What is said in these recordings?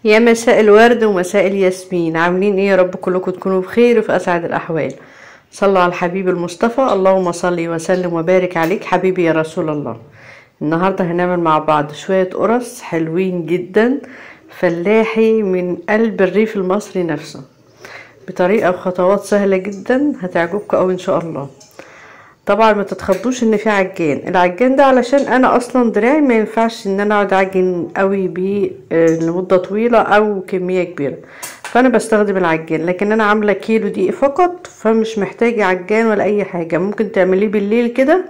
يا مساء الورد ومساء الياسمين، عاملين ايه؟ يا رب كلكم تكونوا بخير وفي اسعد الاحوال. صلوا على الحبيب المصطفى، اللهم صل وسلم وبارك عليك حبيبي يا رسول الله. النهارده هنعمل مع بعض شويه قرص حلوين جدا فلاحي من قلب الريف المصري نفسه، بطريقه وخطوات سهله جدا هتعجبكم اوي ان شاء الله. طبعا ما تتخضوش ان في العجان ده علشان انا اصلا دراعي ما ينفعش ان انا اقعد اعجن قوي بيه لمده طويله او كميه كبيره، فانا بستخدم العجان. لكن انا عامله كيلو دقيق فقط، فمش محتاجه عجان ولا اي حاجه. ممكن تعمليه بالليل كده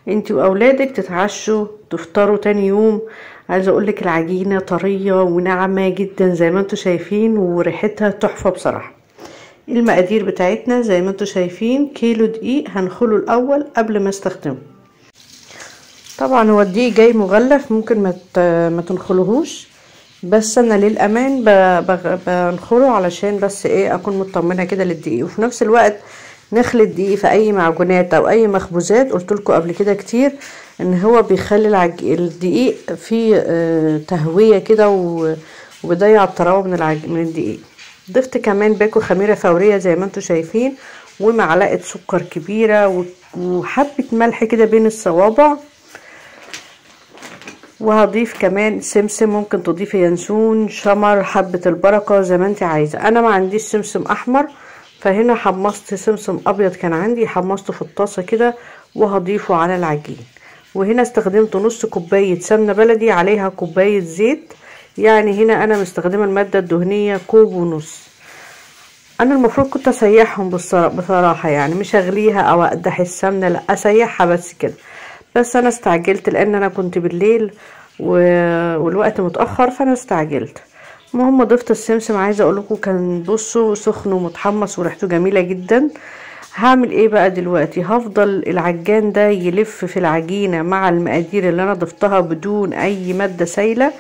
انتي واولادك، تتعشوا تفطروا تاني يوم. عايزه اقولك العجينه طريه وناعمه جدا زي ما انتوا شايفين، وريحتها تحفه بصراحه. المقادير بتاعتنا زي ما انتوا شايفين، كيلو دقيق هنخله الاول قبل ما استخدمه. طبعا هو الدقيق جاي مغلف، ممكن ما تنخلوهوش، بس انا للامان بنخله علشان بس ايه اكون مطمنه كده للدقيق. وفي نفس الوقت نخلي الدقيق في اي معجونات او اي مخبوزات، قلت لكم قبل كده كتير ان هو بيخلي الدقيق فيه تهويه كده وبيضيع الطراوه من الدقيق. ضفت كمان باكو خميره فوريه زي ما انتوا شايفين، ومعلقه سكر كبيره وحبه ملح كده بين الصوابع. وهضيف كمان سمسم، ممكن تضيفي ينسون، شمر، حبه البركه زي ما انت عايزه. انا ما عنديش سمسم احمر، فهنا حمصت سمسم ابيض كان عندي، حمصته في الطاسه كده وهضيفه على العجين. وهنا استخدمت نص كوبايه سمنه بلدي عليها كوبايه زيت، يعني هنا انا مستخدمه الماده الدهنيه كوب ونص. انا المفروض كنت اسيحهم بصراحه، يعني مش اغليها او اقدح السمنه، لا اسيحها بس كده. بس انا استعجلت لان انا كنت بالليل والوقت متاخر، فانا استعجلت. المهم ضفت السمسم. عايزه اقول لكم كان بصوا سخن ومتحمص وريحته جميله جدا. هعمل ايه بقى دلوقتي؟ هفضل العجان ده يلف في العجينه مع المقادير اللي انا ضفتها بدون اي ماده سايله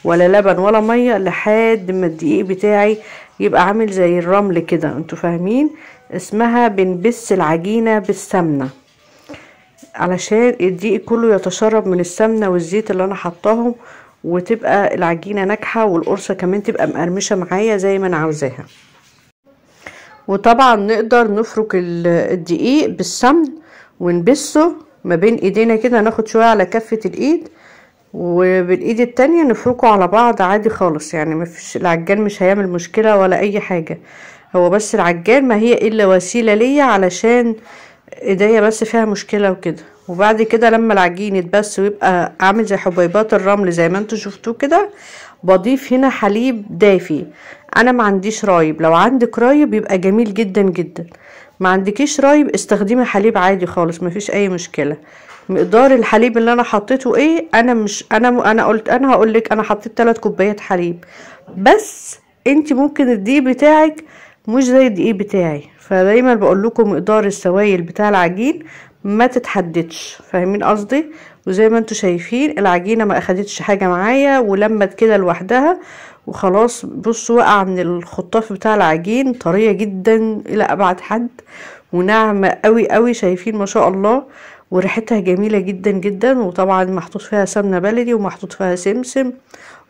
ولا لبن ولا ميه، لحد ما الدقيق بتاعي يبقى عامل زي الرمل كده. انتوا فاهمين؟ اسمها بنبس العجينه بالسمنه، علشان الدقيق كله يتشرب من السمنه والزيت اللي انا حطاهم، وتبقى العجينه ناجحه والقرصه كمان تبقى مقرمشه معايا زي ما انا عاوزاها. وطبعا نقدر نفرك الدقيق بالسمن ونبسه ما بين ايدينا كده، ناخد شويه على كفه الايد وبالايد التانية نفركه على بعض عادي خالص. يعني مفيش، العجان مش هيعمل مشكلة ولا اي حاجة. هو بس العجان ما هي الا وسيلة ليا علشان ايديا بس فيها مشكلة وكده. وبعد كده لما العجين يتبس ويبقى عامل زي حبيبات الرمل زي ما انتوا شفتوه كده، بضيف هنا حليب دافي. انا ما عنديش رايب، لو عندك رايب يبقى جميل جدا جدا. ما عندكيش رايب استخدمي حليب عادي خالص، مفيش اي مشكلة. مقدار الحليب اللي انا حطيته ايه؟ انا قلت انا هقولك انا حطيت 3 كوبايات حليب بس. انتي ممكن الدقيق بتاعك مش زي الدقيق بتاعي، فدايما بقول لكم مقدار السوائل بتاع العجين ما تتحددش. فاهمين قصدي؟ وزي ما انتوا شايفين العجينه ما اخدتش حاجه معايا ولمت كده لوحدها وخلاص. بصوا وقع من الخطاف بتاع العجين، طريه جدا الى ابعد حد وناعمه قوي قوي. شايفين ما شاء الله؟ وريحتها جميله جدا جدا. وطبعا محطوط فيها سمنه بلدي ومحطوط فيها سمسم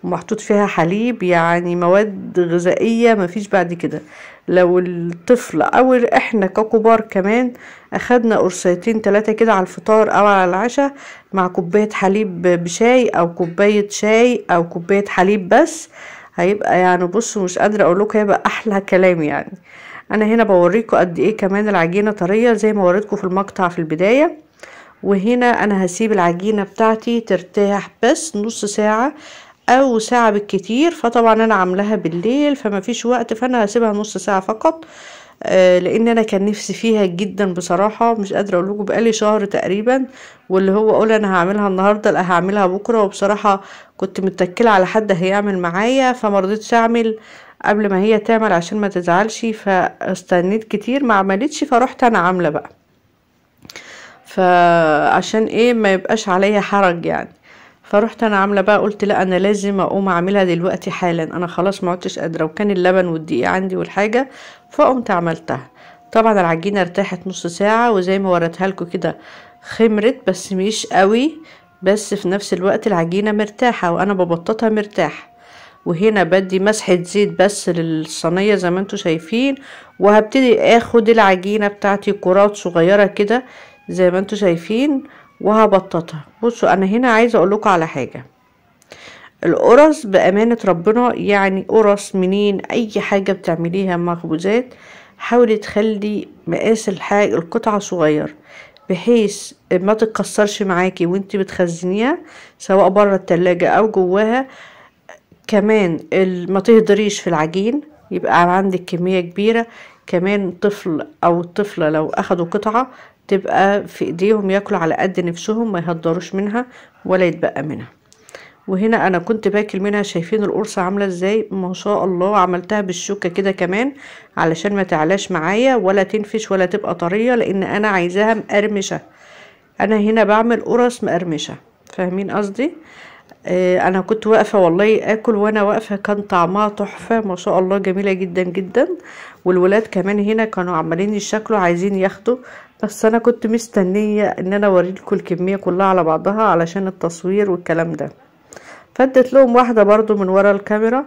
ومحطوط فيها حليب، يعني مواد غذائيه مفيش بعد كده. لو الطفل او احنا ككبار كمان اخدنا قرصيتين 3 كده على الفطار او على العشاء مع كوبايه حليب بشاي او كوبايه شاي او كوبايه حليب بس، هيبقى يعني بصوا مش قادره اقول لكم، هيبقى احلى كلام يعني. انا هنا بوريكم قد ايه كمان العجينه طريه زي ما وريتكم في المقطع في البدايه. وهنا انا هسيب العجينه بتاعتي ترتاح بس نص ساعه او ساعه بالكتير. فطبعا انا عاملاها بالليل فما فيش وقت، فانا هسيبها نص ساعه فقط. لان انا كان نفسي فيها جدا بصراحه، مش قادره اقول لكم بقالي شهر تقريبا، واللي هو اقول انا هعملها النهارده لا هعملها بكره. وبصراحه كنت متكله على حد هيعمل معايا، فما رضيتش اعمل قبل ما هي تعمل عشان ما تزعلش، فاستنيت كتير ما عملتش، فروحت انا عامله بقى. فعشان ايه ما يبقاش عليا حرج يعني، فروحت انا عامله بقى. قلت لا انا لازم اقوم اعملها دلوقتي حالا، انا خلاص ما عدتش قادره، وكان اللبن والدقيق عندي والحاجه، فقمت عملتها. طبعا العجينه ارتاحت نص ساعه، وزي ما وريتها لكم كده خمرت بس مش قوي، بس في نفس الوقت العجينه مرتاحه وانا ببططها مرتاح. وهنا بدي مسحة زيت بس للصينية زي ما انتوا شايفين. وهبتدي اخد العجينة بتاعتي كرات صغيرة كده زي ما انتوا شايفين وهبططها. بصوا انا هنا عايزة اقولكوا على حاجة، القرص بأمانة ربنا يعني قرص منين اي حاجة بتعمليها مخبوزات حاولي تخلي مقاس القطعة صغير بحيث ما تتكسرش معاكي وانتي بتخزنيها سواء بره التلاجة او جواها. كمان ما تهدريش في العجين، يبقى عندك كمية كبيرة. كمان طفل او الطفلة لو اخدوا قطعة تبقى في ايديهم ياكلوا على قد نفسهم، ما يهدروش منها ولا يتبقى منها. وهنا انا كنت باكل منها، شايفين القرصة عاملة ازاي ما شاء الله. عملتها بالشوكة كده كمان علشان ما تعلاش معايا ولا تنفش ولا تبقى طرية، لان انا عايزاها مقرمشة. انا هنا بعمل قرص مقرمشة، فاهمين قصدي؟ انا كنت واقفة والله اكل، وانا واقفة كان طعمها تحفة ما شاء الله، جميلة جدا جدا. والولاد كمان هنا كانوا عمالين يشكلوا عايزين ياخدوا، بس انا كنت مستنية ان انا اوريلكوا الكمية كلها على بعضها علشان التصوير والكلام ده. فدت لهم واحدة برضو من ورا الكاميرا.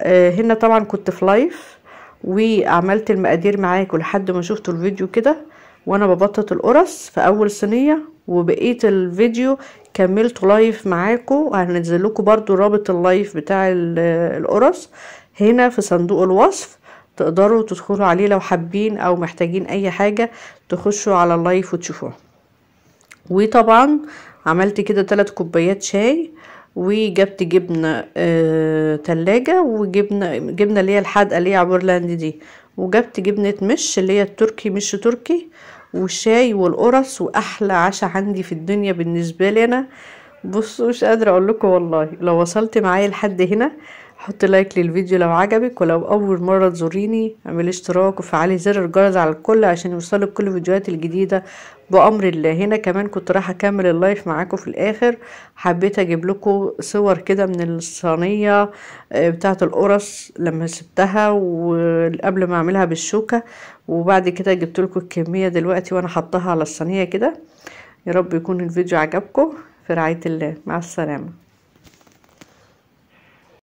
هنا طبعا كنت في لايف وعملت المقادير معاكم لحد ما شفتوا الفيديو كده وانا ببطط القرص في اول صينية، وبقية الفيديو كملته لايف معاكم. وهنزل لكم برضو رابط اللايف بتاع القرص هنا في صندوق الوصف، تقدروا تدخلوا عليه لو حابين او محتاجين اي حاجة تخشوا على اللايف وتشوفوه. وطبعا عملت كده 3 كوبايات شاي، وجبت جبنة تلاجة، جبنة اللي هي الحادقة اللي هي عبورلاند دي، وجبت جبنة مش اللي هي التركي مش تركي، والشاي والقرص. واحلى عشاء عندي في الدنيا بالنسبة لي انا. بصوا مش قادرة اقول لكم والله. لو وصلت معايا لحد هنا حط لايك للفيديو لو عجبك، ولو اول مرة تزوريني اعملي اشتراك وفعلي زر الجرس على الكل عشان يوصلك كل الفيديوهات الجديدة بأمر الله. هنا كمان كنت راح اكمل اللايف معاكم في الاخر، حبيت اجيب لكم صور كده من الصينية بتاعة القرص لما سبتها وقبل ما اعملها بالشوكة، وبعد كده جبت لكم الكمية دلوقتي وانا حطها على الصينية كده. يا رب يكون الفيديو عجبكم، في رعاية الله، مع السلامة.